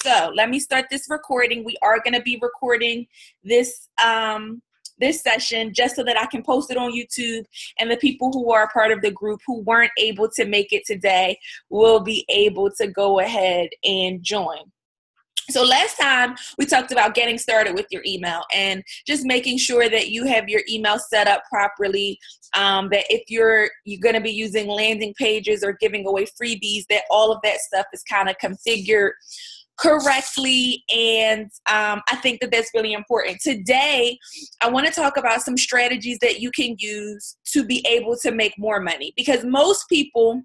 So let me start this recording. We are going to be recording this this session just so that I can post it on YouTube, and the people who are a part of the group who weren't able to make it today will be able to go ahead and join. So last time we talked about getting started with your email and just making sure that you have your email set up properly, that if you're going to be using landing pages or giving away freebies, that all of that stuff is kind of configured correctly. And I think that that's really important. Today, I want to talk about some strategies that you can use to be able to make more money, because most people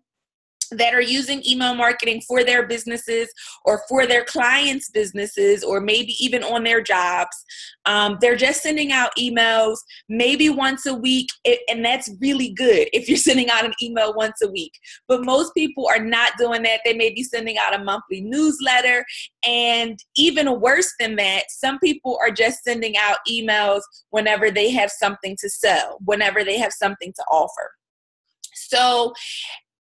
that are using email marketing for their businesses or for their clients' businesses, or maybe even on their jobs, they're just sending out emails maybe once a week, and that's really good if you're sending out an email once a week. But most people are not doing that. They may be sending out a monthly newsletter, and even worse than that, some people are just sending out emails whenever they have something to sell, whenever they have something to offer. So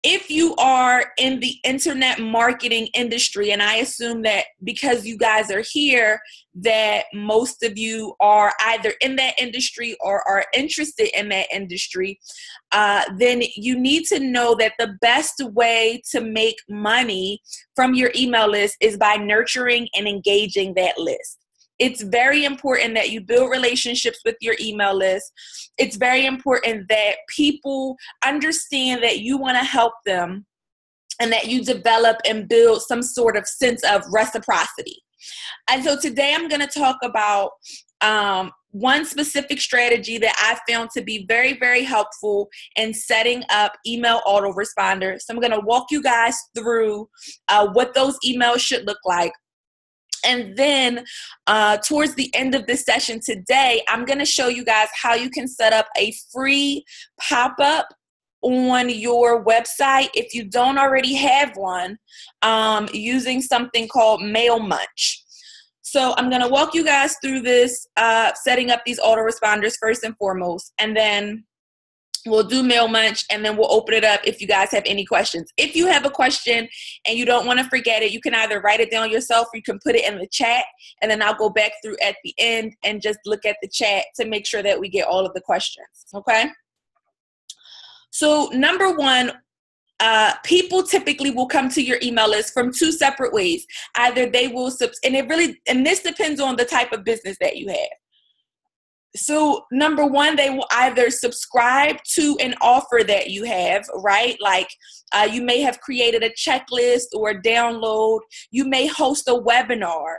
if you are in the internet marketing industry, and I assume that because you guys are here, that most of you are either in that industry or are interested in that industry, then you need to know that the best way to make money from your email list is by nurturing and engaging that list. It's very important that you build relationships with your email list. It's very important that people understand that you want to help them and that you develop and build some sort of sense of reciprocity. And so today I'm going to talk about one specific strategy that I found to be very, very helpful in setting up email autoresponders. So I'm going to walk you guys through what those emails should look like. And then towards the end of this session today, I'm going to show you guys how you can set up a free pop-up on your website if you don't already have one, using something called MailMunch. So I'm going to walk you guys through this, setting up these autoresponders first and foremost, and then we'll do MailMunch, and then we'll open it up if you guys have any questions. If you have a question and you don't want to forget it, you can either write it down yourself or you can put it in the chat, and then I'll go back through at the end and just look at the chat to make sure that we get all of the questions, okay? So number one, people typically will come to your email list from two separate ways. Either they will, and this depends on the type of business that you have. So number one, they will either subscribe to an offer that you have, right? Like you may have created a checklist or a download. You may host a webinar.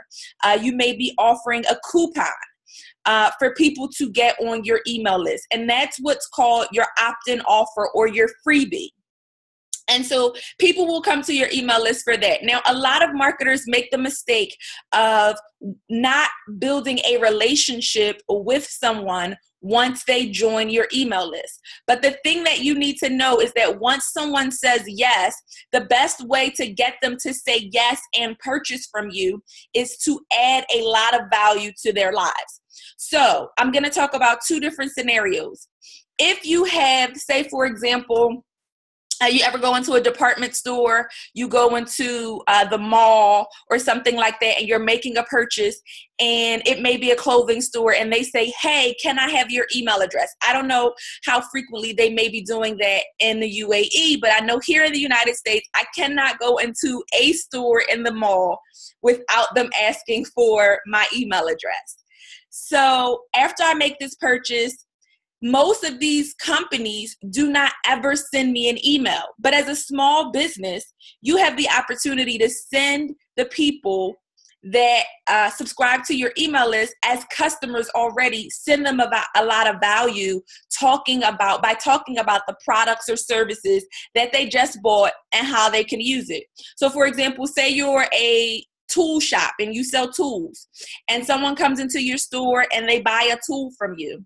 You may be offering a coupon for people to get on your email list. And that's what's called your opt-in offer or your freebie. And so people will come to your email list for that. Now, a lot of marketers make the mistake of not building a relationship with someone once they join your email list. But the thing that you need to know is that once someone says yes, the best way to get them to say yes and purchase from you is to add a lot of value to their lives. So I'm going to talk about two different scenarios. If you have, say, for example, you ever go into a department store, you go into the mall or something like that, and you're making a purchase, and it may be a clothing store, and they say, hey, can I have your email address? I don't know how frequently they may be doing that in the UAE, but I know here in the United States, I cannot go into a store in the mall without them asking for my email address. So after I make this purchase, most of these companies do not ever send me an email. But as a small business, you have the opportunity to send the people that subscribe to your email list as customers already, send them about a lot of value by talking about the products or services that they just bought and how they can use it. So for example, say you're a tool shop and you sell tools, and someone comes into your store and they buy a tool from you.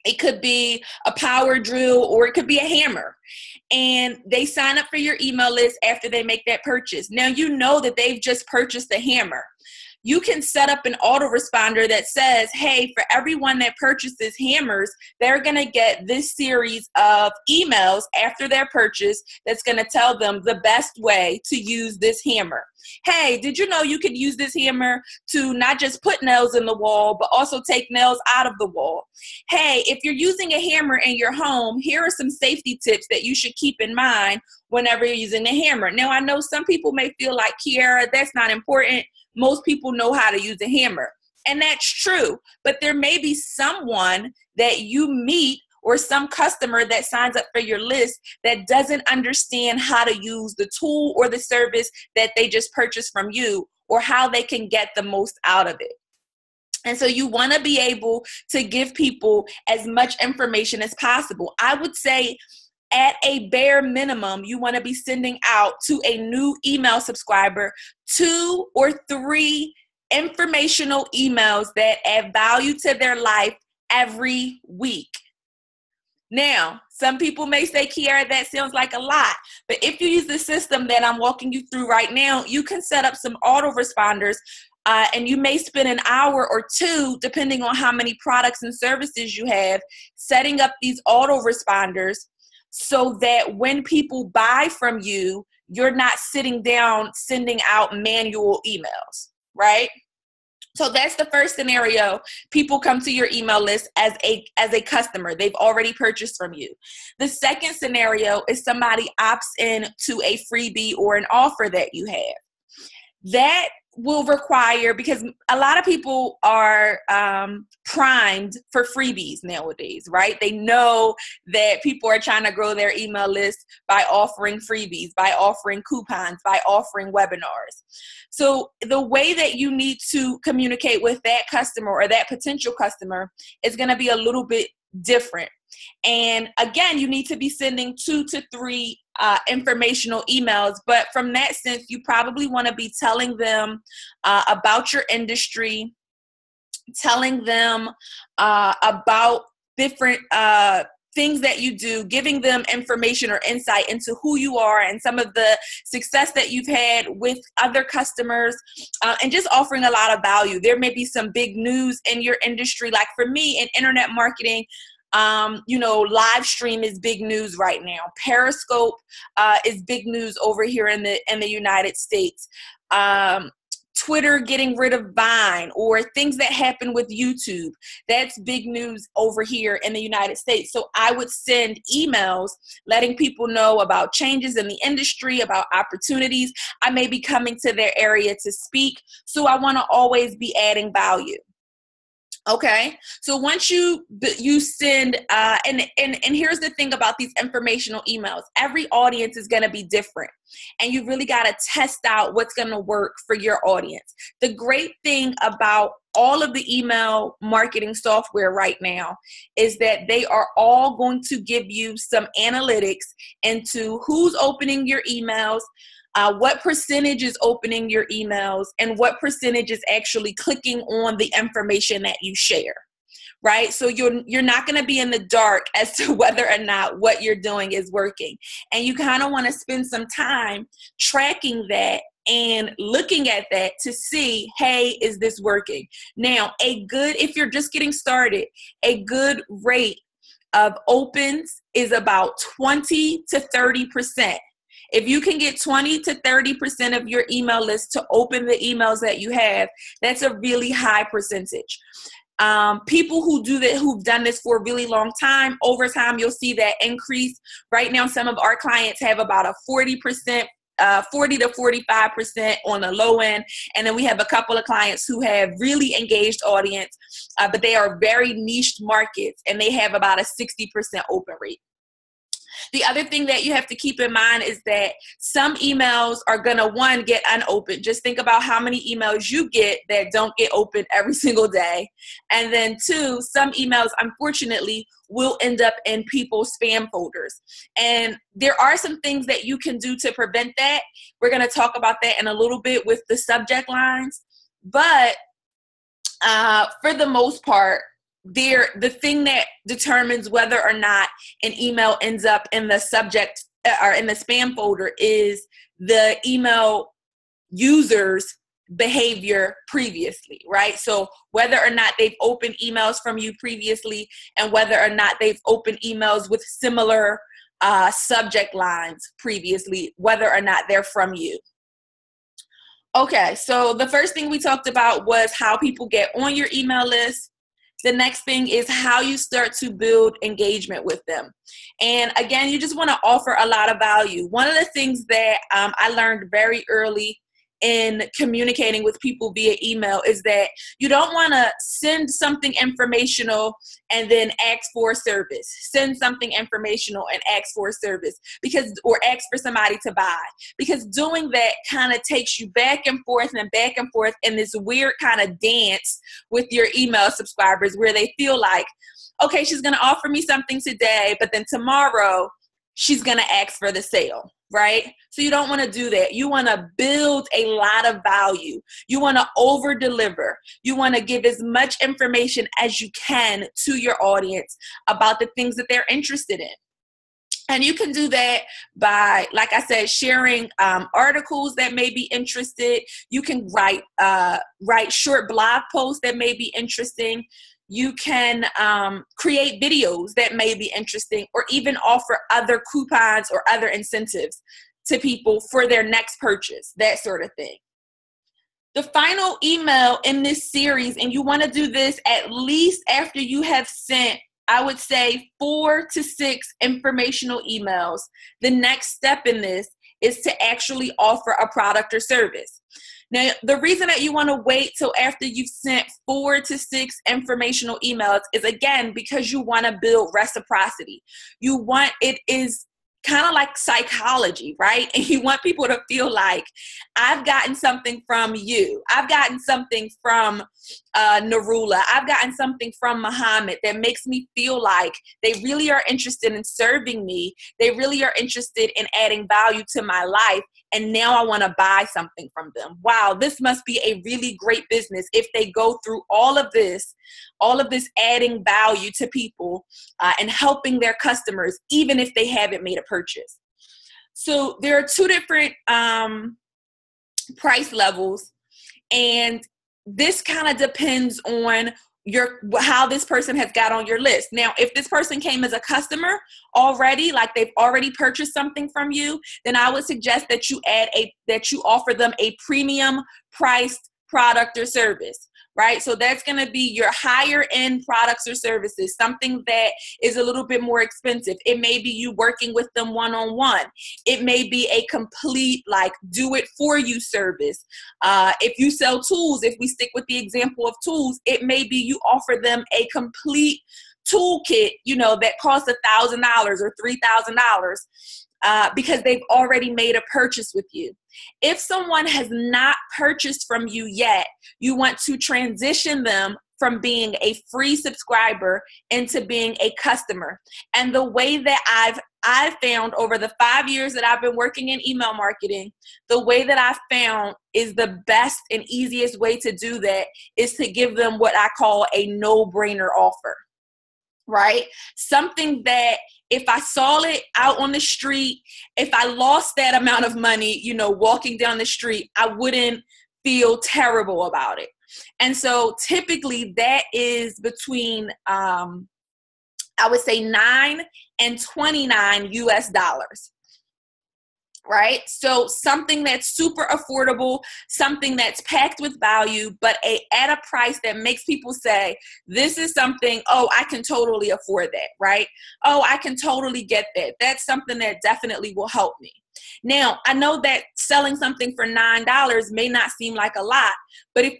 It could be a power drill or it could be a hammer. And they sign up for your email list after they make that purchase. Now you know that they've just purchased a hammer. you can set up an autoresponder that says, hey, for everyone that purchases hammers, they're going to get this series of emails after their purchase that's going to tell them the best way to use this hammer. Hey, did you know you could use this hammer to not just put nails in the wall, but also take nails out of the wall? Hey, if you're using a hammer in your home, here are some safety tips that you should keep in mind whenever you're using a hammer. Now, I know some people may feel like, Kiara, that's not important. Most people know how to use a hammer. And that's true. But there may be someone that you meet or some customer that signs up for your list that doesn't understand how to use the tool or the service that they just purchased from you, or how they can get the most out of it. And so you want to be able to give people as much information as possible. I would say at a bare minimum, you want to be sending out to a new email subscriber 2 or 3 informational emails that add value to their life every week. Now, some people may say, Kiara, that sounds like a lot. But if you use the system that I'm walking you through right now, you can set up some autoresponders, and you may spend an hour or 2, depending on how many products and services you have, setting up these autoresponders so that when people buy from you, you're not sitting down sending out manual emails, right? So that's the first scenario. People come to your email list as a customer. They've already purchased from you. The second scenario is somebody opts in to a freebie or an offer that you have. That will require, because a lot of people are primed for freebies nowadays, right? They know that people are trying to grow their email list by offering freebies, by offering coupons, by offering webinars. So the way that you need to communicate with that customer or that potential customer is going to be a little bit different. And again, you need to be sending 2 to 3 informational emails. But from that sense, you probably want to be telling them about your industry, telling them about different things that you do, giving them information or insight into who you are and some of the success that you've had with other customers, and just offering a lot of value. There may be some big news in your industry. Like for me in internet marketing, live stream is big news right now. Periscope is big news over here in the United States. Twitter getting rid of Vine, or things that happen with YouTube. That's big news over here in the United States. So I would send emails letting people know about changes in the industry, about opportunities. I may be coming to their area to speak. So I want to always be adding value. Okay, so once you send, and here's the thing about these informational emails, every audience is going to be different, and you really got to test out what's going to work for your audience. The great thing about all of the email marketing software right now is that they are all going to give you some analytics into who's opening your emails, what percentage is opening your emails, and what percentage is actually clicking on the information that you share, right? So you're not going to be in the dark as to whether or not what you're doing is working. And you kind of want to spend some time tracking that and looking at that to see, hey, is this working? Now, if you're just getting started, a good rate of opens is about 20 to 30%. If you can get 20 to 30% of your email list to open the emails that you have, that's a really high percentage. People who do that, who've done this for a really long time, over time, you'll see that increase. Right now, some of our clients have about a 40% 40 to 45% on the low end. And then we have a couple of clients who have really engaged audience, but they are very niched markets, and they have about a 60% open rate. The other thing that you have to keep in mind is that some emails are going to, get unopened. Just think about how many emails you get that don't get opened every single day. And then 2, some emails, unfortunately, will end up in people's spam folders. And there are some things that you can do to prevent that. We're going to talk about that in a little bit with the subject lines. But for the most part, the thing that determines whether or not an email ends up in the subject or in the spam folder is the email users behavior previously, right? So whether or not they've opened emails from you previously and whether or not they've opened emails with similar subject lines previously, whether or not they're from you. Okay, so the first thing we talked about was how people get on your email list. The next thing is how you start to build engagement with them. And again, you just want to offer a lot of value. One of the things that I learned very early in communicating with people via email is that you don't want to send something informational and then ask for a service. Send something informational and ask for a service or ask for somebody to buy. Because doing that kind of takes you back and forth in this weird kind of dance with your email subscribers where they feel like, okay, she's going to offer me something today, but then tomorrow she's going to ask for the sale, right? So you don't want to do that. You want to build a lot of value. You want to over deliver. You want to give as much information as you can to your audience about the things that they're interested in. And you can do that by, like I said, sharing articles that may be interested. You can write short blog posts that may be interesting. You can create videos that may be interesting, or even offer other coupons or other incentives to people for their next purchase, that sort of thing. The final email in this series, and you want to do this at least after you have sent, I would say, 4 to 6 informational emails. The next step in this is to actually offer a product or service. Now, the reason that you want to wait till after you've sent 4 to 6 informational emails is, again, because you want to build reciprocity. It is kind of like psychology, right? And you want people to feel like, I've gotten something from you. I've gotten something from Narula. I've gotten something from Muhammad that makes me feel like they really are interested in serving me. They really are interested in adding value to my life. And now I want to buy something from them. Wow, this must be a really great business if they go through all of this adding value to people and helping their customers, even if they haven't made a purchase. So there are 2 different price levels, and this kind of depends on how this person has got on your list. Now, if this person came as a customer already, like they've already purchased something from you, then I would suggest that you offer them a premium priced product or service, right? So that's going to be your higher end products or services, something that is a little bit more expensive. It may be you working with them one-on-one. It may be a complete do it for you service. If you sell tools, if we stick with the example of tools, it may be you offer them a complete toolkit, that costs $1,000 or $3,000 because they've already made a purchase with you. If someone has not purchased from you yet, you want to transition them from being a free subscriber into being a customer. And the way that I've found over the 5 years that I've been working in email marketing, the way that I've found is the best and easiest way to do that is to give them what I call a no-brainer offer, right? Something that if I saw it out on the street, if I lost that amount of money, walking down the street, I wouldn't feel terrible about it. And so typically that is between, I would say $9 and $29 US. Right? So something that's super affordable, something that's packed with value, but at a price that makes people say, this is something, oh, I can totally afford that, right? Oh, I can totally get that. That's something that definitely will help me. Now, I know that selling something for $9 may not seem like a lot, but if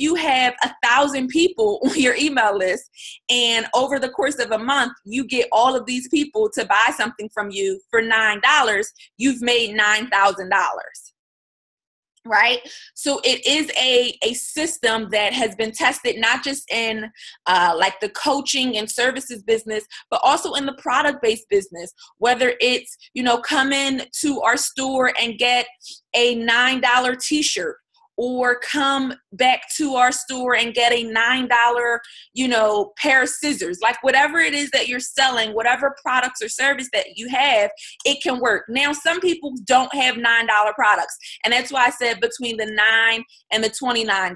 you have 1,000 people on your email list and over the course of a month, you get all of these people to buy something from you for $9, you've made $9,000. Right? So it is a system that has been tested, not just in the coaching and services business, but also in the product-based business, whether it's, come in to our store and get a $9 t-shirt, or come back to our store and get a $9, pair of scissors. Like whatever it is that you're selling, whatever products or service that you have, it can work. Now, some people don't have $9 products, and that's why I said between the $9 and the $29.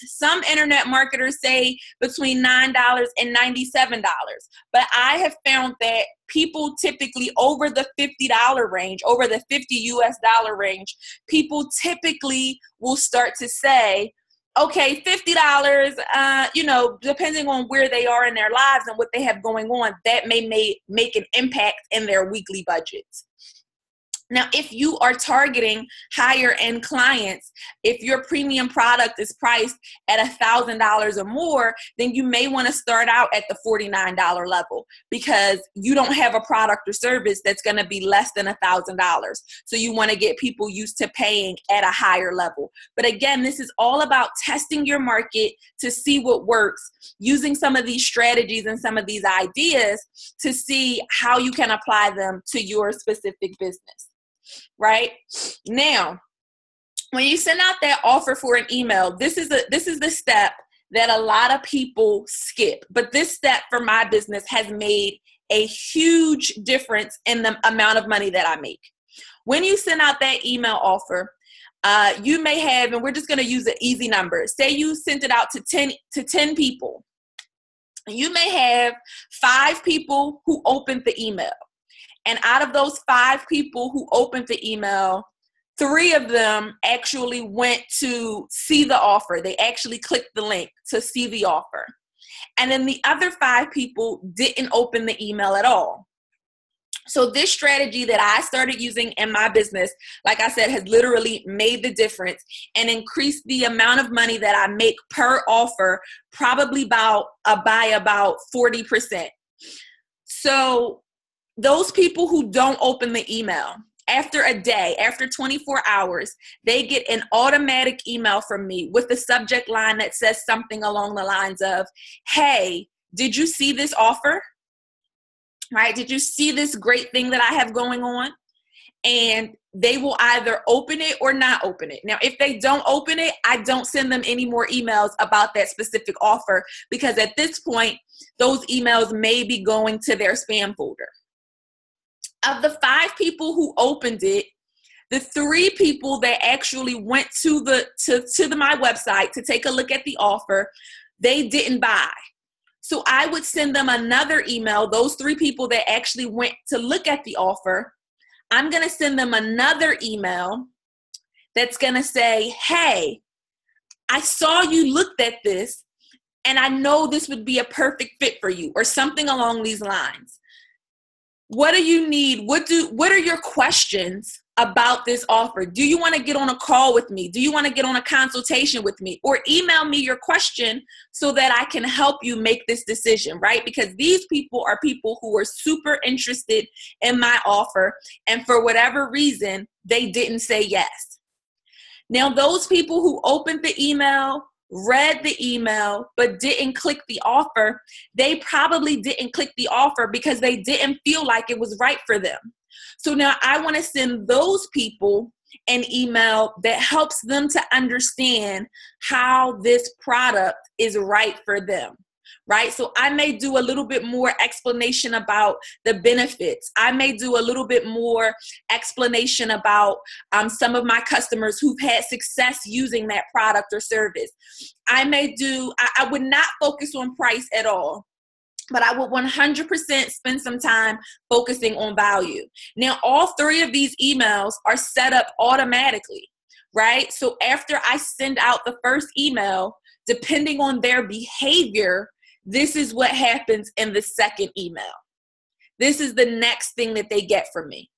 Some internet marketers say between $9 and $97. But I have found that people typically over the $50 range, over the $50 US range, people typically will start to say, okay, $50, depending on where they are in their lives and what they have going on, that may make an impact in their weekly budgets. Now, if you are targeting higher end clients, if your premium product is priced at $1,000 or more, then you may want to start out at the $49 level because you don't have a product or service that's going to be less than $1,000. So you want to get people used to paying at a higher level. But again, this is all about testing your market to see what works, using some of these strategies and some of these ideas to see how you can apply them to your specific business. Right now, when you send out that offer for an email, this is the step that a lot of people skip. But this step for my business has made a huge difference in the amount of money that I make. When you send out that email offer, you may have, and we're just going to use an easy number. Say you sent it out to 10 people. You may have 5 people who opened the email. And out of those 5 people who opened the email, 3 of them actually went to see the offer. They actually clicked the link to see the offer. And then the other 5 people didn't open the email at all. So this strategy that I started using in my business, like I said, has literally made the difference and increased the amount of money that I make per offer, probably by about 40%. So those people who don't open the email, after a day, after 24 hours, they get an automatic email from me with the subject line that says something along the lines of, hey, did you see this offer? Right? Did you see this great thing that I have going on? And they will either open it or not open it. Now, if they don't open it, I don't send them any more emails about that specific offer because at this point, those emails may be going to their spam folder. Of the 5 people who opened it, the 3 people that actually went to my website to take a look at the offer, they didn't buy. So I would send them another email, those 3 people that actually went to look at the offer. I'm going to send them another email that's going to say, hey, I saw you looked at this and I know this would be a perfect fit for you, or something along these lines. What do you need? What are your questions about this offer? Do you want to get on a call with me? Do you want to get on a consultation with me? Or email me your question so that I can help you make this decision, right? Because these people are people who are super interested in my offer, and for whatever reason, they didn't say yes. Now, those people who opened the email, read the email, but didn't click the offer, they probably didn't click the offer because they didn't feel like it was right for them. So now I want to send those people an email that helps them to understand how this product is right for them. Right? So I may do a little bit more explanation about the benefits. I may do a little bit more explanation about some of my customers who've had success using that product or service. I would not focus on price at all, but I would 100% spend some time focusing on value. Now, all 3 of these emails are set up automatically, right? So after I send out the first email, depending on their behavior, this is what happens in the second email. This is the next thing that they get from me.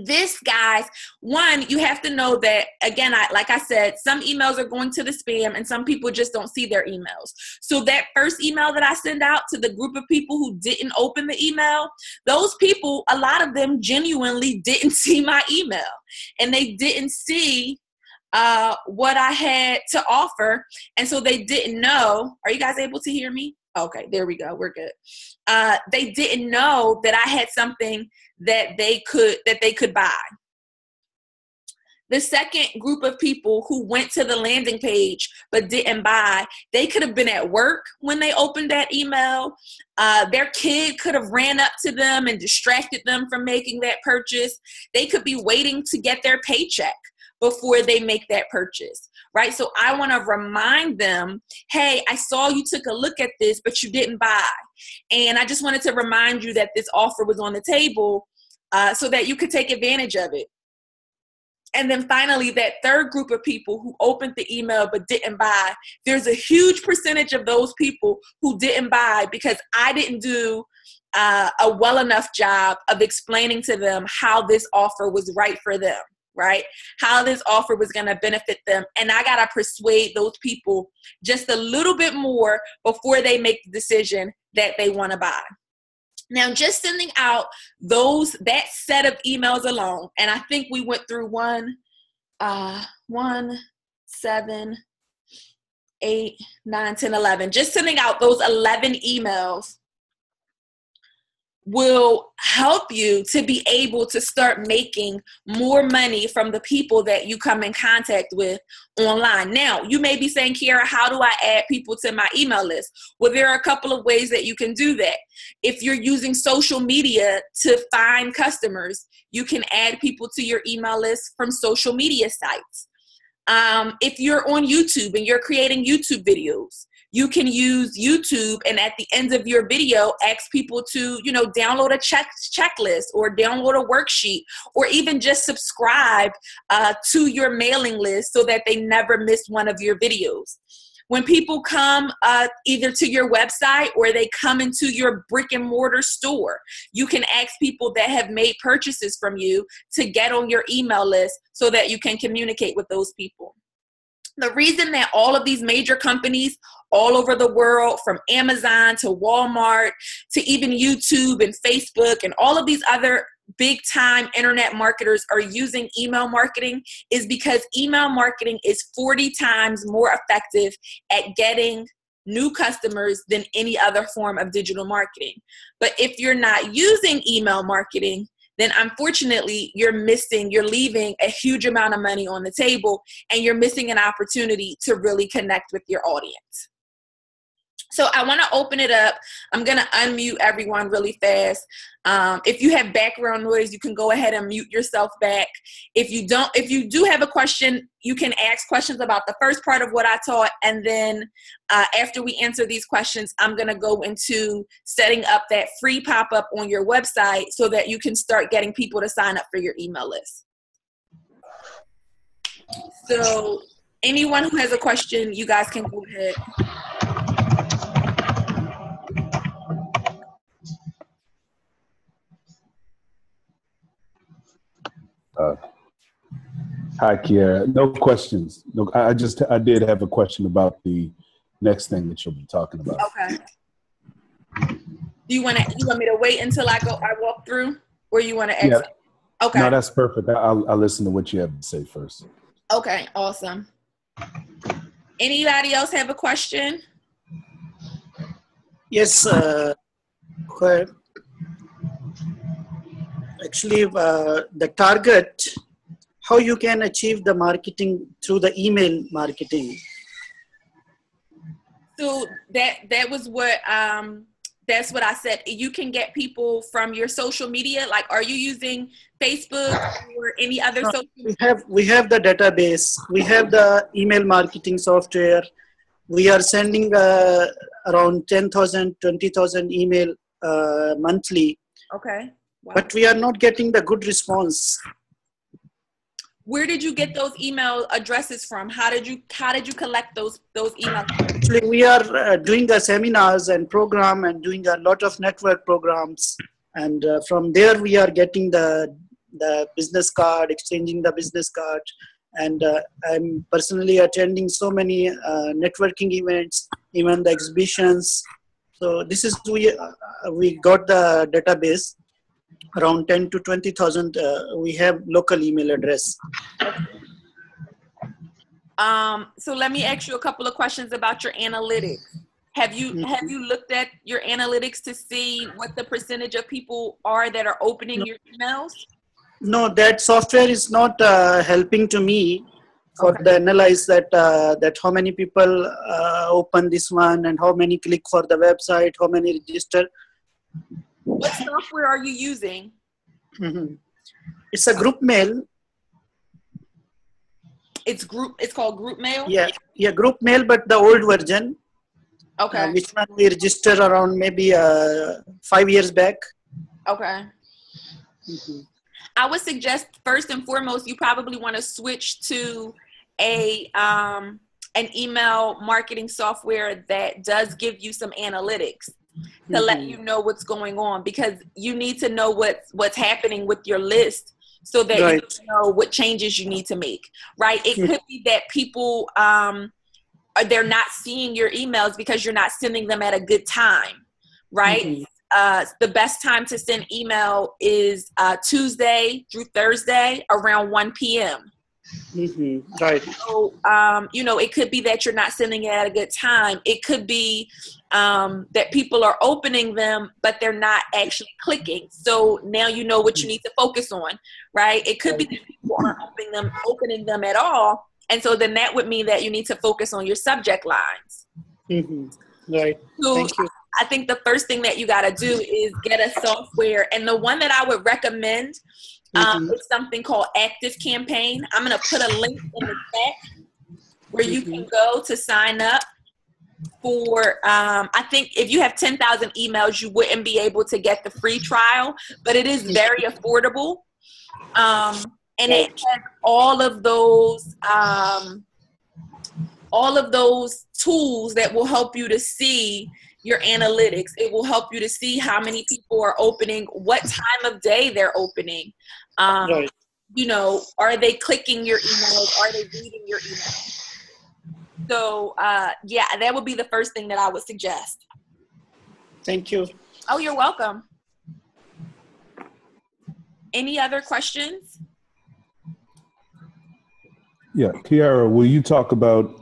This, guys, one, you have to know that, again, like I said, some emails are going to the spam and some people just don't see their emails. So that first email that I send out to the group of people who didn't open the email, those people, a lot of them genuinely didn't see my email and they didn't see what I had to offer. And so they didn't know. Are you guys able to hear me? Okay, there we go. We're good. They didn't know that I had something that they could buy. The second group of people who went to the landing page but didn't buy, they could have been at work when they opened that email. Their kid could have ran up to them and distracted them from making that purchase. They could be waiting to get their paycheck before they make that purchase, right? So I want to remind them, hey, I saw you took a look at this, but you didn't buy. And I just wanted to remind you that this offer was on the table so that you could take advantage of it. And then finally, that third group of people who opened the email but didn't buy, there's a huge percentage of those people who didn't buy because I didn't do a well enough job of explaining to them how this offer was right for them, right? How this offer was going to benefit them. And I got to persuade those people just a little bit more before they make the decision that they want to buy. Now, just sending out that set of emails alone, and I think we went through 1, 7, 8, 9, 10, 11. Just sending out those 11 emails will help you to be able to start making more money from the people that you come in contact with online. Now, you may be saying, Kiara, how do I add people to my email list? Well, there are a couple of ways that you can do that. If you're using social media to find customers, you can add people to your email list from social media sites. If you're on YouTube and you're creating YouTube videos, you can use YouTube and at the end of your video, ask people to, download a checklist or download a worksheet or even just subscribe to your mailing list so that they never miss one of your videos. When people come either to your website or they come into your brick and mortar store, you can ask people that have made purchases from you to get on your email list so that you can communicate with those people. The reason that all of these major companies all over the world, from Amazon to Walmart to even YouTube and Facebook and all of these other big time internet marketers are using email marketing is because email marketing is 40 times more effective at getting new customers than any other form of digital marketing. But if you're not using email marketing, then unfortunately you're leaving a huge amount of money on the table and you're missing an opportunity to really connect with your audience. So I want to open it up. I'm going to unmute everyone really fast. If you have background noise, you can go ahead and mute yourself back. If you do have a question, you can ask questions about the first part of what I taught. And then after we answer these questions, I'm going to go into setting up that free pop-up on your website so that you can start getting people to sign up for your email list. So anyone who has a question, you guys can go ahead. Hi, Kiara. No questions. No, I did have a question about the next thing that you'll be talking about. Okay. You want me to wait until I walk through, or you want to exit? Yeah. Okay. No, that's perfect. I'll listen to what you have to say first. Okay. Awesome. Anybody else have a question? Yes. Actually, the target, how you can achieve the marketing through the email marketing. So that was what that's what I said. You can get people from your social media. Like, are you using Facebook or any other social media? We have the database. We have the email marketing software. We are sending around 10,000, 20,000 email monthly. Okay. Wow. But we are not getting the good response. Where did you get those email addresses from? How did you collect those emails? Actually, we are doing the seminars and program and doing a lot of network programs. And from there, we are getting the business card, exchanging the business card. And I'm personally attending so many networking events, even the exhibitions. So this is, we got the database. Around 10 to 20,000, we have local email address. So let me ask you a couple of questions about your analytics. Have you looked at your analytics to see what the percentage of people are that are opening your emails? No, that software is not helping to me for Okay. the analyze that how many people open this one and how many click for the website, how many register. What software are you using? Mhm. It's a group mail. It's called Group Mail? Yeah, group mail, but the old version, Okay. which one we register around maybe 5 years back. Okay. Mhm. I would suggest first and foremost, you probably want to switch to an email marketing software that does give you some analytics to let you know what's going on, because you need to know what's happening with your list so that Right. you know what changes you need to make, right? It could be that people they're not seeing your emails because you're not sending them at a good time, right? The best time to send email is Tuesday through Thursday around 1 p.m. Right. So, it could be that you're not sending it at a good time. It could be that people are opening them, but they're not actually clicking. So now you know what you need to focus on, right? It could be that people aren't opening them at all. And so then that would mean that you need to focus on your subject lines. Right. So Thank you. I think the first thing that you got to do is get a software. And the one that I would recommend is something called Active Campaign. I'm going to put a link in the chat where you can go to sign up for, I think if you have 10,000 emails, you wouldn't be able to get the free trial, but it is very affordable. And it has all of those tools that will help you to see your analytics. It will help you to see how many people are opening, what time of day they're opening. Right. Are they clicking your emails? Are they reading your emails? So, that would be the first thing that I would suggest. Thank you. Oh, you're welcome. Any other questions? Yeah, Kiara, will you talk about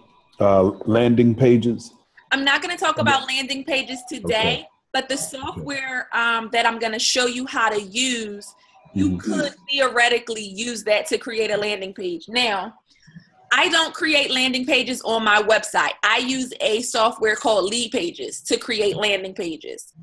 landing pages? I'm not going to talk about landing pages today, but the software that I'm going to show you how to use, you could theoretically use that to create a landing page. Now, I don't create landing pages on my website. I use a software called Lead Pages to create landing pages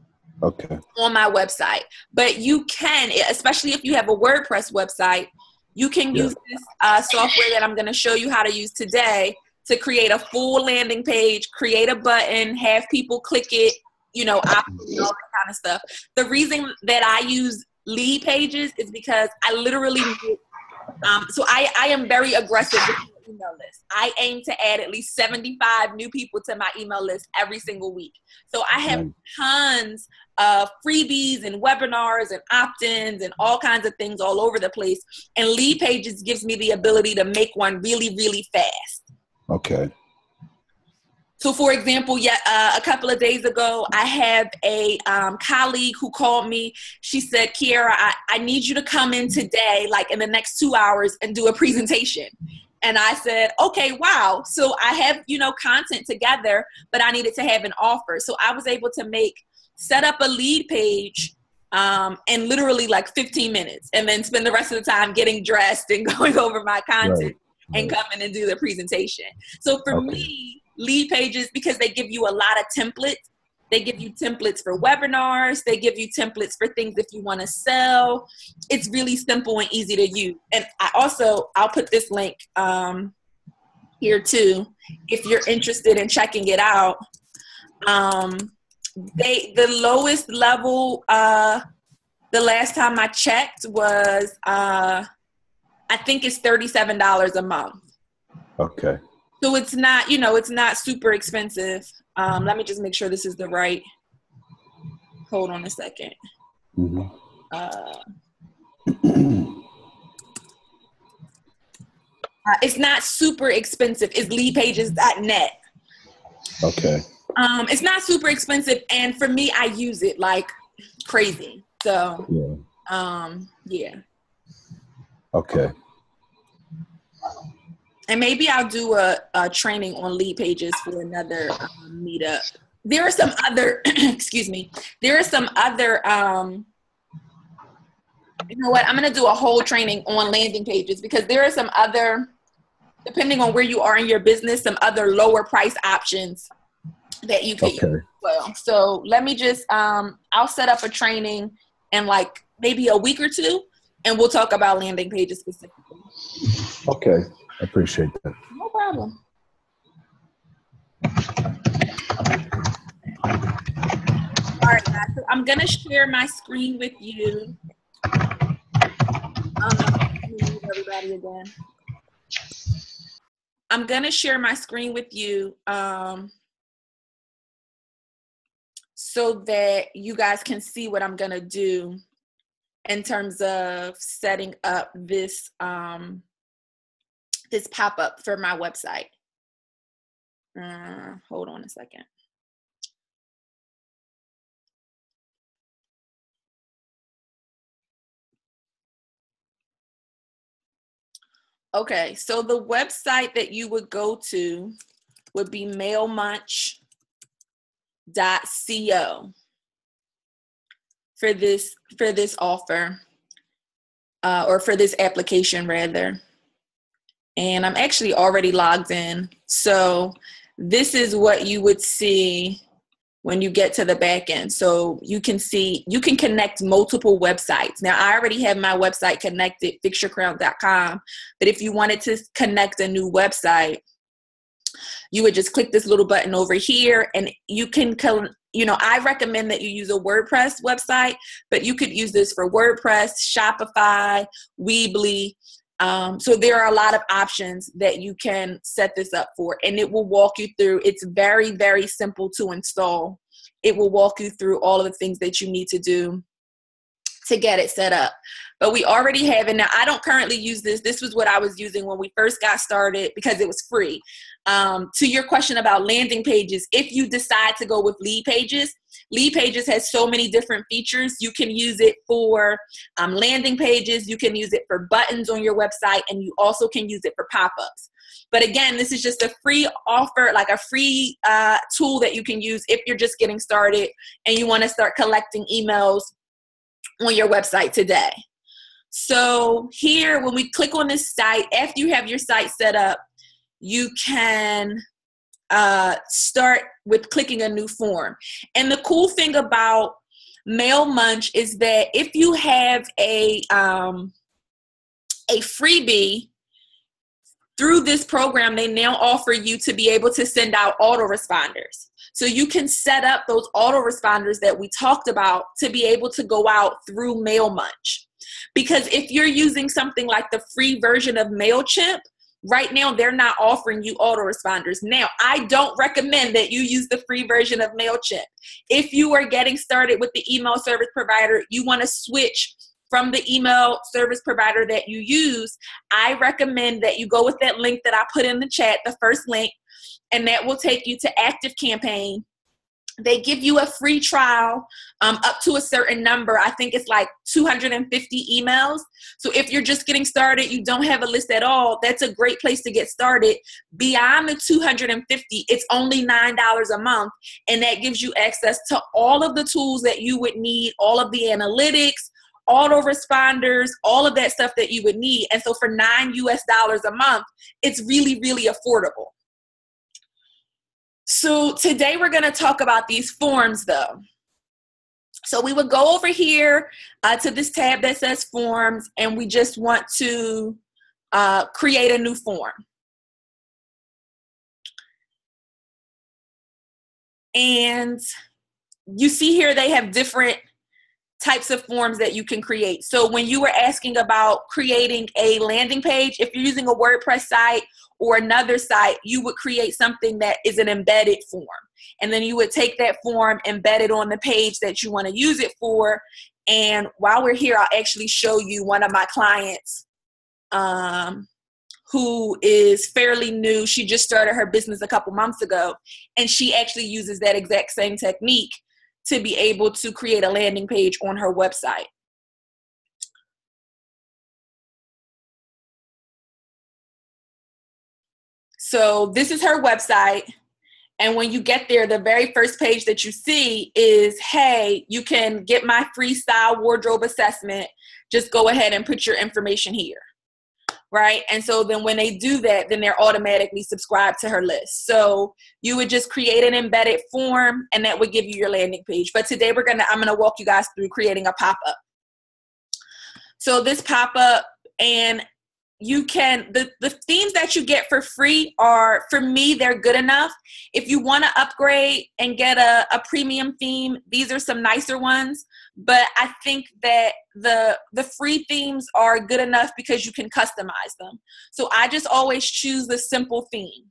on my website. But you can, especially if you have a WordPress website, you can use this software that I'm going to show you how to use today to create a full landing page, create a button, have people click it, all that kind of stuff. The reason that I use Lead Pages is because I literally, I am very aggressive with my email list. I aim to add at least 75 new people to my email list every single week. So I have tons of freebies and webinars and opt-ins and all kinds of things all over the place. And Lead Pages gives me the ability to make one really, really fast. Okay. So, for example, a couple of days ago, I have a colleague who called me. She said, Kiara, I need you to come in today, like in the next 2 hours, and do a presentation. And I said, okay, wow. So I have, content together, but I needed to have an offer. So I was able to set up a lead page in literally like 15 minutes, and then spend the rest of the time getting dressed and going over my content and coming and do the presentation. So for me, Lead Pages, because they give you a lot of templates. They give you templates for webinars. They give you templates for things if you want to sell. It's really simple and easy to use. And I'll put this link here too, if you're interested in checking it out. The lowest level, the last time I checked was, I think it's $37 a month. Okay. So it's not, it's not super expensive. Let me just make sure this is the right. Hold on a second. It's not super expensive. It's leadpages.net. Okay. It's not super expensive, and for me, I use it like crazy. So, yeah. Okay. And maybe I'll do a training on Lead Pages for another meetup. There are some other, excuse me, there are some other You know what? I'm going to do a whole training on landing pages because there are some other, depending on where you are in your business, some other lower price options that you can use. Well, so let me just, I'll set up a training in like maybe a week or two, and we'll talk about landing pages specifically. Okay. I appreciate that. No problem. All right, guys. So I'm going to share my screen with you. Let me mute everybody again. I'm going to share my screen with you so that you guys can see what I'm going to do in terms of setting up this this pop-up for my website. Hold on a second. Okay, so the website that you would go to would be mailmunch.co for this offer, or for this application rather. And I'm actually already logged in. So this is what you would see when you get to the back end. So you can see, you can connect multiple websites. Now I already have my website connected, fixyourcrown.com. But if you wanted to connect a new website, you would just click this little button over here, and you can, I recommend that you use a WordPress website, but you could use this for WordPress, Shopify, Weebly. So there are a lot of options that you can set this up for, and it will walk you through. It's very, very simple to install. It will walk you through all of the things that you need to do to get it set up. But we already have it. Now, I don't currently use this. This was what I was using when we first got started because it was free. To your question about landing pages, if you decide to go with Lead Pages has so many different features. You can use it for landing pages. You can use it for buttons on your website, and you also can use it for pop-ups. But again, this is just a free offer, like a free tool that you can use if you're just getting started and you want to start collecting emails on your website today. So here, when we click on this site, after you have your site set up, you can start with clicking a new form. And the cool thing about MailMunch is that if you have a freebie through this program, they now offer you to be able to send out autoresponders. So you can set up those autoresponders that we talked about to be able to go out through MailMunch. Because if you're using something like the free version of MailChimp, right now they're not offering you autoresponders. Now, I don't recommend that you use the free version of MailChimp. If you are getting started with the email service provider, you want to switch from the email service provider that you use, I recommend that you go with that link that I put in the chat, the first link, and that will take you to ActiveCampaign. They give you a free trial up to a certain number. I think it's like 250 emails. So if you're just getting started, you don't have a list at all, that's a great place to get started. Beyond the 250, it's only $9 a month. And that gives you access to all of the tools that you would need, all of the analytics, autoresponders, all of that stuff that you would need. And so for $9 a month, it's really, really affordable. So today we're going to talk about these forms though. So we would go over here to this tab that says forms, and we just want to create a new form. And you see here they have different types of forms that you can create. So when you were asking about creating a landing page, if you're using a WordPress site or another site, you would create something that is an embedded form. And then you would take that form, embed it on the page that you want to use it for. And while we're here, I'll actually show you one of my clients who is fairly new. She just started her business a couple months ago, and she actually uses that exact same technique to be able to create a landing page on her website. So this is her website. And when you get there, the very first page that you see is, hey, you can get my free style wardrobe assessment. just go ahead and put your information here. Right. And so then when they do that, then they're automatically subscribed to her list. So you would just create an embedded form and that would give you your landing page. But today I'm going to walk you guys through creating a pop-up. So this pop-up, and you can, the themes that you get for free are, for me, they're good enough. If you want to upgrade and get a premium theme, these are some nicer ones. But I think that the free themes are good enough because you can customize them. So I just always choose the simple theme.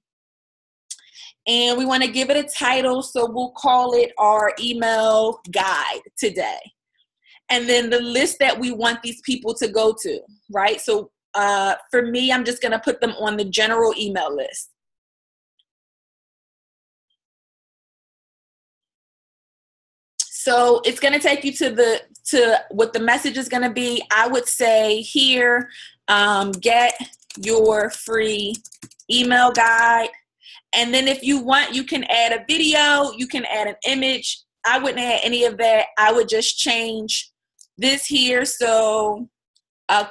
And we want to give it a title, so we'll call it our email guide today. And then the list that we want these people to go to, right? So for me, I'm just going to put them on the general email list. So it's going to take you to what the message is going to be. I would say here, get your free email guide. And then if you want, you can add a video, you can add an image. I wouldn't add any of that. I would just change this here. So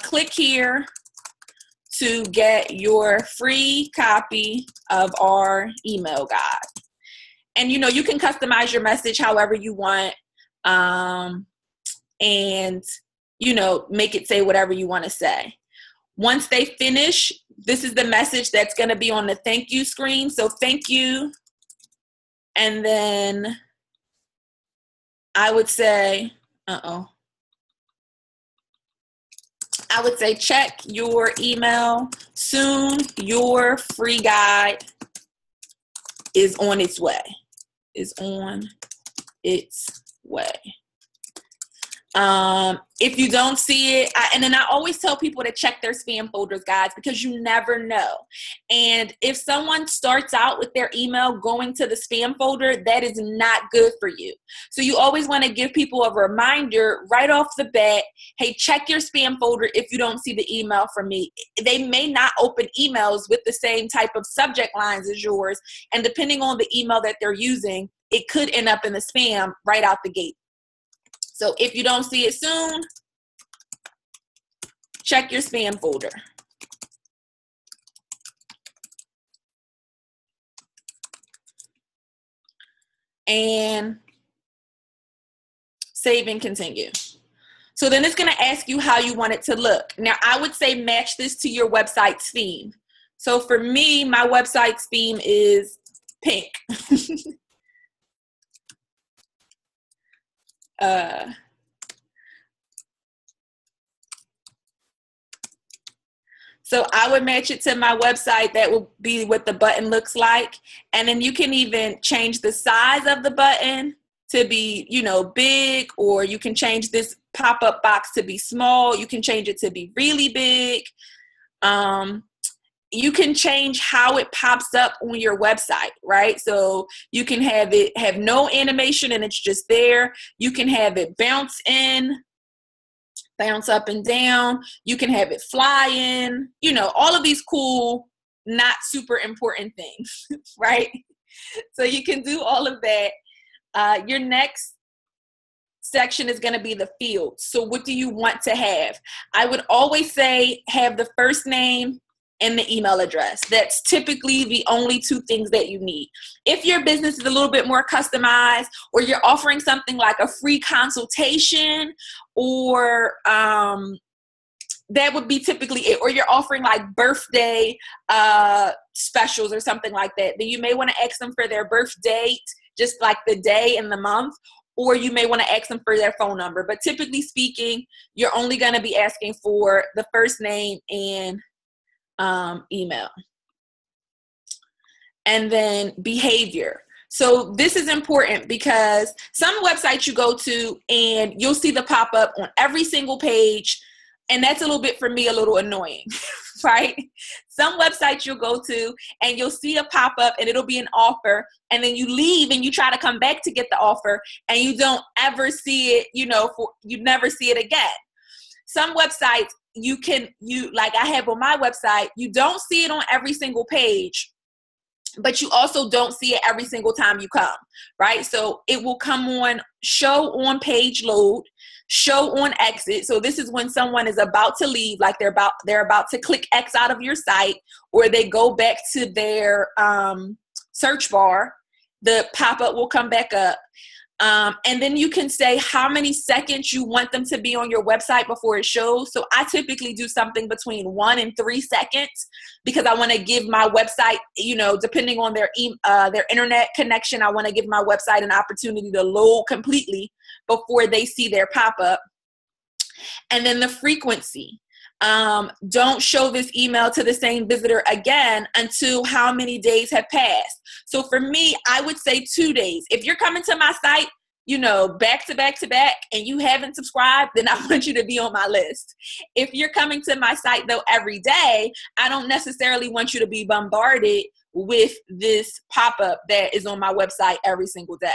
click here to get your free copy of our email guide. And, you know, you can customize your message however you want. And, you know, make it say whatever you want to say. Once they finish, this is the message that's going to be on the thank you screen. So thank you. And then I would say, I would say check your email soon. Your free guide is on its way. If you don't see it, and then I always tell people to check their spam folders, guys, because you never know. And if someone starts out with their email going to the spam folder, that is not good for you. So you always want to give people a reminder right off the bat, hey, check your spam folder if you don't see the email from me. They may not open emails with the same type of subject lines as yours. And depending on the email that they're using, it could end up in the spam right out the gate. So if you don't see it soon, check your spam folder. And save and continue. So then it's going to ask you how you want it to look. Now, I would say match this to your website's theme. So for me, my website's theme is pink. So I would match it to my website. That will be what the button looks like. And then you can even change the size of the button to be, you know, big, or you can change this pop-up box to be small. You can change it to be really big. You can change how it pops up on your website, right? So you can have it have no animation and it's just there. You can have it bounce in, bounce up and down. You can have it fly in, you know, all of these cool, not super important things, right? So you can do all of that. Your next section is going to be the fields. So what do you want to have? I would always say have the first name and the email address. That's typically the only two things that you need. If your business is a little bit more customized, or you're offering something like a free consultation, or that would be typically it, or you're offering like birthday specials or something like that, then you may want to ask them for their birth date, just like the day and the month, or you may want to ask them for their phone number. But typically speaking, you're only going to be asking for the first name and email. And then behavior. So this is important because some websites you go to and you'll see the pop-up on every single page, and that's a little bit, for me, a little annoying, right? Some websites you'll go to and you'll see a pop-up and it'll be an offer, and then you leave and you try to come back to get the offer and you don't ever see it, you know, you never see it again. Some websites like I have on my website, you don't see it on every single page, but you also don't see it every single time you come, right? So it will come on, show on page load. show on exit. So this is when someone is about to leave, like they're about to click X out of your site, or they go back to their search bar, the pop-up will come back up. And then you can say how many seconds you want them to be on your website before it shows. So I typically do something between 1 and 3 seconds, because I want to give my website, depending on their internet connection, I want to give my website an opportunity to load completely before they see their pop-up. And then the frequency. Don't show this email to the same visitor again until how many days have passed. So for me, I would say 2 days. If you're coming to my site, back to back to back, and you haven't subscribed, then I want you to be on my list. If you're coming to my site though every day, I don't necessarily want you to be bombarded with this pop-up that is on my website every single day.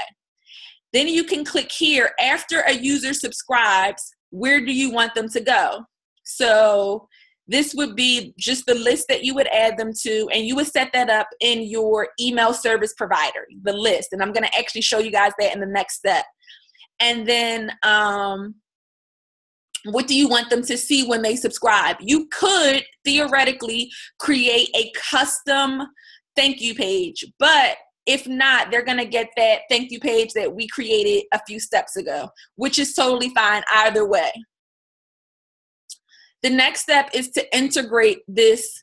Then you can click here. After a user subscribes, where do you want them to go? So this would be just the list that you would add them to, and you would set that up in your email service provider, the list. And I'm going to actually show you guys that in the next step. And then what do you want them to see when they subscribe? You could theoretically create a custom thank you page, but if not, they're going to get that thank you page that we created a few steps ago, which is totally fine either way. The next step is to integrate this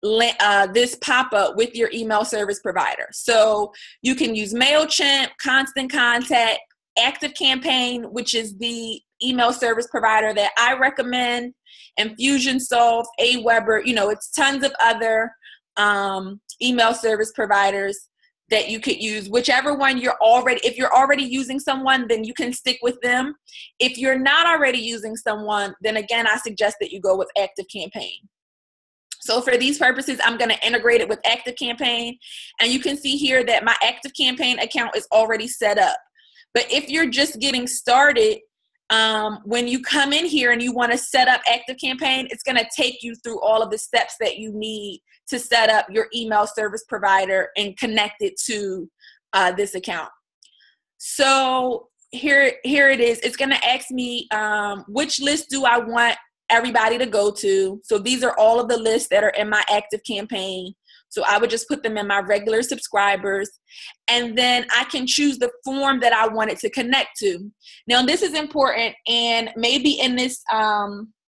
pop-up with your email service provider. So you can use MailChimp, Constant Contact, ActiveCampaign, which is the email service provider that I recommend, Infusionsoft, Aweber, it's tons of other email service providers that you could use. Whichever one if you're already using someone, then you can stick with them. If you're not already using someone, then again, I suggest that you go with ActiveCampaign. So for these purposes, I'm going to integrate it with ActiveCampaign, and you can see here that my ActiveCampaign account is already set up. But if you're just getting started, when you come in here and you want to set up ActiveCampaign, it's going to take you through all of the steps that you need to set up your email service provider and connect it to this account. So here it is. It's going to ask me which list do I want everybody to go to. So these are all of the lists that are in my ActiveCampaign. So I would just put them in my regular subscribers, and then I can choose the form that I want it to connect to. Now this is important, and maybe in this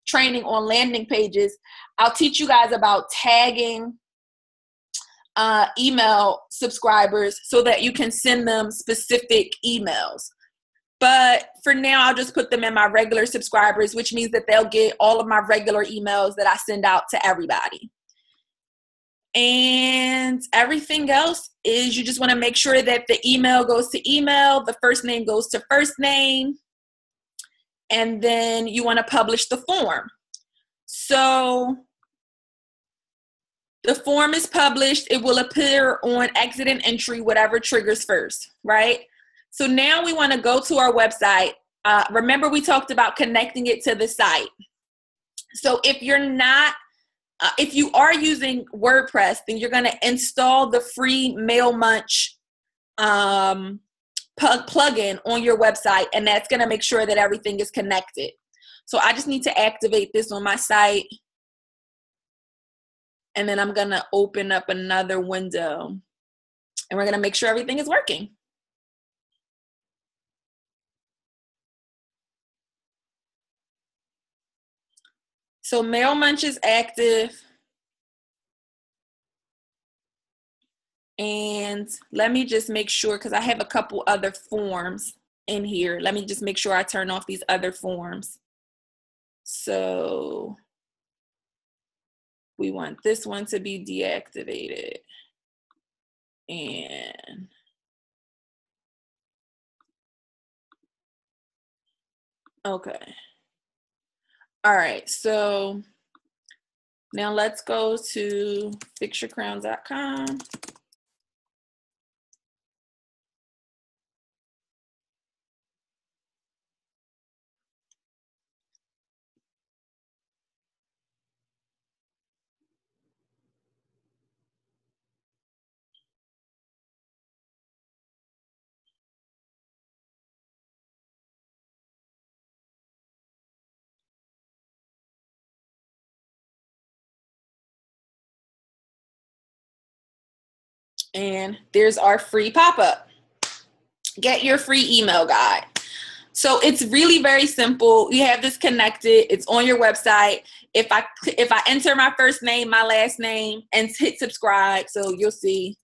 training on landing pages, I'll teach you guys about tagging email subscribers so that you can send them specific emails. But for now, I'll just put them in my regular subscribers, which means that they'll get all of my regular emails that I send out to everybody. And everything else is you just want to make sure that the email goes to email, the first name goes to first name, and then you want to publish the form. So the form is published. It will appear on exit and entry, whatever triggers first, right? So now we want to go to our website. Remember, we talked about connecting it to the site. So if you are using WordPress, then you're going to install the free MailMunch plugin on your website, and that's going to make sure that everything is connected. So I just need to activate this on my site, and then I'm going to open up another window, and we're going to make sure everything is working. So MailMunch is active. And let me just make sure, because I have a couple other forms in here. Let me just make sure I turn off these other forms. So we want this one to be deactivated. And okay. All right, so now let's go to fixyourcrown.com. And there's our free pop-up. Get your free email guide. So it's really very simple. You have this connected. It's on your website. If I enter my first name, my last name, and hit subscribe, so you'll see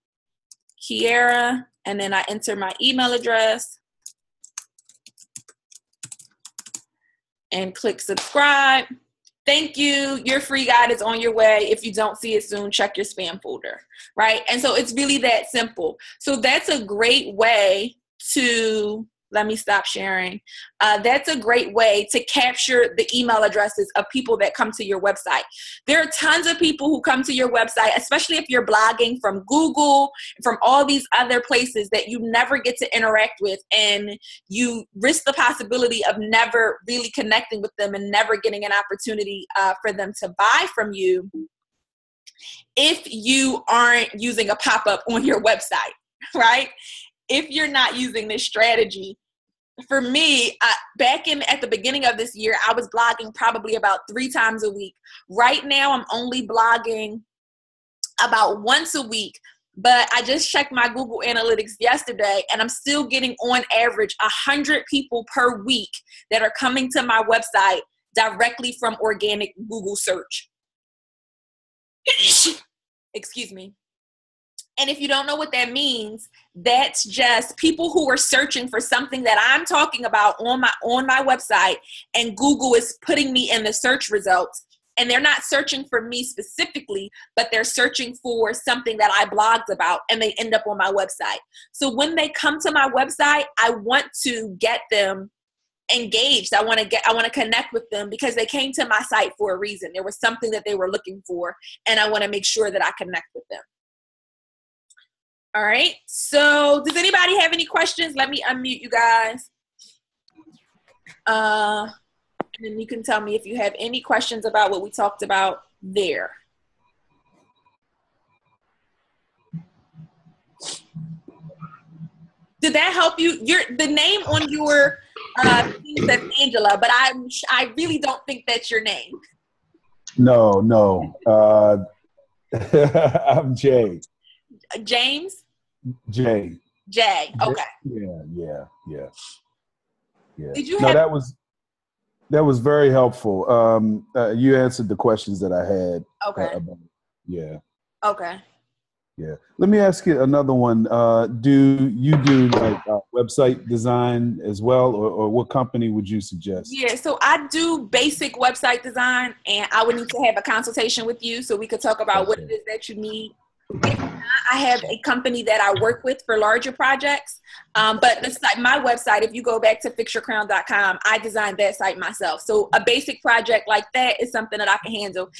Kiera, and then I enter my email address and click subscribe. Thank you. Your free guide is on your way. If you don't see it soon, check your spam folder, right? And so it's really that simple. So that's a great way to, let me stop sharing. That's a great way to capture the email addresses of people that come to your website. There are tons of people who come to your website, especially if you're blogging from Google, from all these other places that you never get to interact with, and you risk the possibility of never really connecting with them and never getting an opportunity for them to buy from you if you aren't using a pop-up on your website, right? If you're not using this strategy. For me, at the beginning of this year, I was blogging probably about 3 times a week. Right now, I'm only blogging about once a week, but I just checked my Google Analytics yesterday, and I'm still getting on average 100 people per week that are coming to my website directly from organic Google search. Excuse me. And if you don't know what that means, that's just people who are searching for something that I'm talking about on my website, and Google is putting me in the search results. And they're not searching for me specifically, but they're searching for something that I blogged about, and they end up on my website. So when they come to my website, I want to get them engaged. I want to connect with them because they came to my site for a reason. There was something that they were looking for, and I want to make sure that I connect with them. All right. So does anybody have any questions? Let me unmute you guys. And then you can tell me if you have any questions about what we talked about there. Did that help you? The name on your thing says Angela, but I really don't think that's your name. No. I'm Jay. James? Jay. Okay. Yeah. Did you that was very helpful. You answered the questions that I had. Okay. Yeah. Okay. Yeah. Let me ask you another one. Do you do like website design as well, or what company would you suggest? Yeah, so I do basic website design, and I would need to have a consultation with you so we could talk about what it is that you need. If not, I have a company that I work with for larger projects. But the site, my website, if you go back to fixyourcrown.com, I designed that site myself. So a basic project like that is something that I can handle.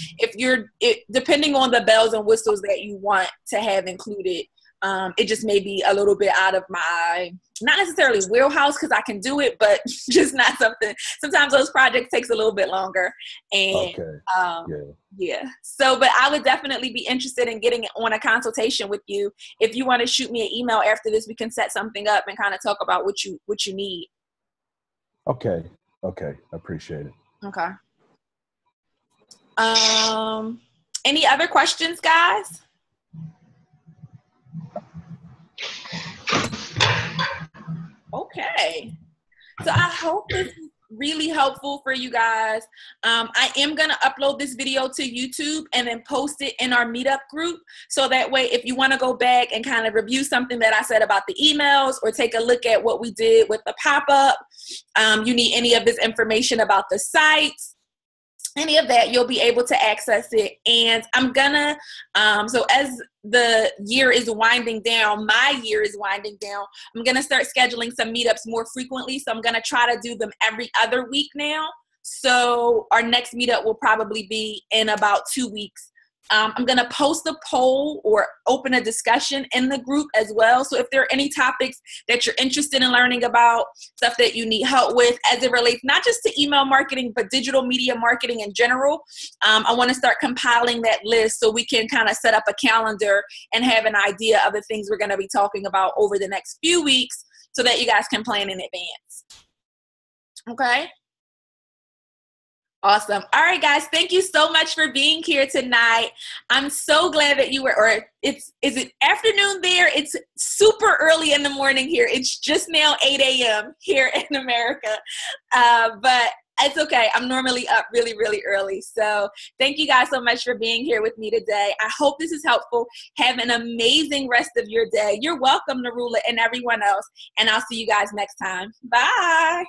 Depending on the bells and whistles that you want to have included, it just may be a little bit out of my, not necessarily wheelhouse, because I can do it, but just not something. Sometimes those projects takes a little bit longer. And yeah. So, but I would definitely be interested in getting on a consultation with you. If you want to shoot me an email after this, we can set something up and kind of talk about what you need. Okay. I appreciate it. Okay. Any other questions, guys? Okay. So I hope this is really helpful for you guys. I am going to upload this video to YouTube and then post it in our meetup group. So that way, if you want to go back and kind of review something that I said about the emails, or take a look at what we did with the pop-up, you need any of this information about the sites, any of that, you'll be able to access it. And I'm gonna, so as the year is winding down, my year is winding down, I'm gonna start scheduling some meetups more frequently. So I'm gonna try to do them every other week now. So our next meetup will probably be in about 2 weeks. I'm going to post a poll or open a discussion in the group as well. So if there are any topics that you're interested in learning about, stuff that you need help with as it relates not just to email marketing, but digital media marketing in general, I want to start compiling that list so we can kind of set up a calendar and have an idea of the things we're going to be talking about over the next few weeks so that you guys can plan in advance. Okay? Awesome. All right, guys. Thank you so much for being here tonight. I'm so glad that you were, or is it afternoon there? It's super early in the morning here. It's just now 8 a.m. here in America. But it's okay. I'm normally up really, really early. So thank you guys so much for being here with me today. I hope this is helpful. Have an amazing rest of your day. You're welcome, Narula and everyone else. And I'll see you guys next time. Bye.